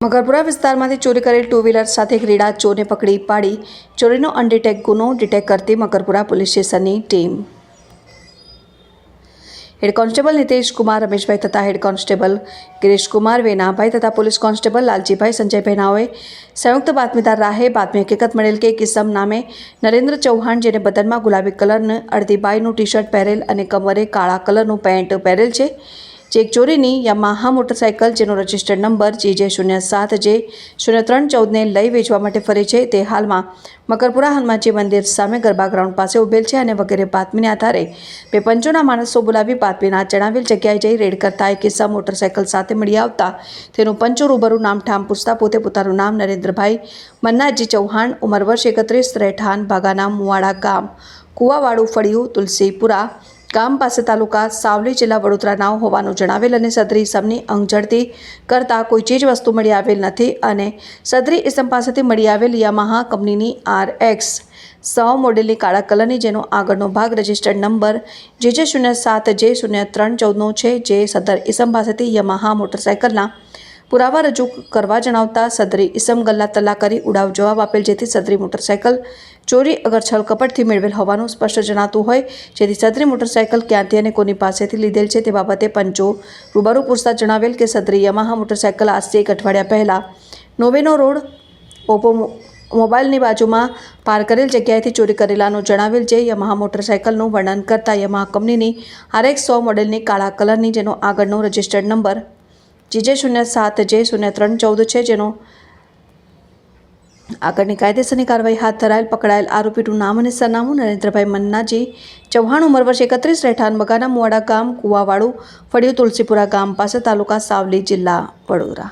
મકરપુરા વિસ્તારમાંથી ચોરી કરેલ ટુ વ્હીલર સાથે એક રેડા ચોરને પકડી પાડી ચોરીનો અનડિટેક ગુનો ડિટેક્ટ કરતી મકરપુરા પોલીસ સ્ટેશનની team. Head constable Nitesh Kumar Rameshbhai તથા હેડ કોન્સ્ટેબલ ગિરીશ કુમાર વેનાભાઈ તથા પોલીસ કોન્સ્ટેબલ લાલજીભાઈ સંજયભાઈ નાઓએ સંયુક્ત બાતમીદાર રાહે બાતમી હકીકત મળેલ કે કિસમ નામે નરેન્દ્ર ચૌહાણ, જેને બદનમાં ગુલાબી કલરનું અડધી બાયનું ટી શર્ટ પહેરેલ અને કમરે કાળા કલરનું પેન્ટ પહેરેલ છે, જે એક ચોરીની યામાહા મોટરસાઇકલ જેનો રજિસ્ટર્ડ નંબર GJ0314ને લઈ વેચવા માટે ફરે છે, તે હાલમાં મકરપુરા હનુમાનજી મંદિર સામે ગરબા ગ્રાઉન્ડ પાસે ઉભેલ છે અને વગેરે બાતમીને આધારે બે પંચોના માણસો બોલાવી બાતમીના જણાવેલ જગ્યાએ જઈ રેડ કરતા એક કિસ્સા મોટરસાઇકલ સાથે મળી આવતા તેનું પંચો રૂબરૂ નામઠામ પૂછતા પોતે પોતાનું નામ નરેન્દ્રભાઈ મન્નાજી ચૌહાણ, ઉંમર વર્ષ 31, રહેઠાણ ભાગાના મુવાડા ગામ, કુવાવાડું ફળિયું, તુલસીપુરા ગામ પાસે, તાલુકા સાવલી, જિલ્લા વડોદરા નાવ હોવાનું જણાવેલ અને સદરી ઇસમની અંગઝડતી કરતા કોઈ ચીજ વસ્તુ મળી આવેલ નથી અને સદરી ઇસમ પાસેથી મળી આવેલ યામાહા કંપનીની RX 100 મોડેલની કાળા કલરની જેનો આગળનો ભાગ રજિસ્ટર્ડ નંબર JJ07J0314નો છે, જે સદર ઇસમ પાસેથી યામાહા મોટરસાઇકલના પુરાવા રજૂ કરવા જણાવતા સદરી ઇસમ ગલ્લા તલ્લા કરી ઉડાવ જવાબ આપેલ, જેથી સદરી મોટરસાઇકલ ચોરી અગર છલ કપટથી મેળવેલ હોવાનું સ્પષ્ટ જણાતું હોય, જેથી સદરી મોટરસાઇકલ ક્યાંથી અને કોની પાસેથી લીધેલ છે તે બાબતે પંચો રૂબરૂ પૂછતા જણાવેલ કે સદરી યામાહા મોટરસાઇકલ આજથી 1 અઠવાડિયા પહેલાં નોવેનો રોડ ઓપો મોબાઈલની બાજુમાં પાર કરેલ જગ્યાએથી ચોરી કરેલાનું જણાવેલ, જે યામાહા મોટરસાઇકલનું વર્ણન કરતા યામાહા કંપનીની RX 100 મોડેલની કાળા કલરની જેનો આગળનો રજિસ્ટર્ડ નંબર GJ07J0314 છે, જેનો આગળની કાયદેસરની કાર્યવાહી હાથ ધરાયેલ પકડાયેલ આરોપીનું નામ અને સરનામું નરેન્દ્રભાઈ મન્નાજી ચૌહાણ, ઉંમર વર્ષ 31, રહેઠાણ બગાના મુવાડા ગામ, કુવાવાડું ફળિયું, તુલસીપુરા ગામ પાસે, તાલુકા સાવલી, જિલ્લા વડોદરા.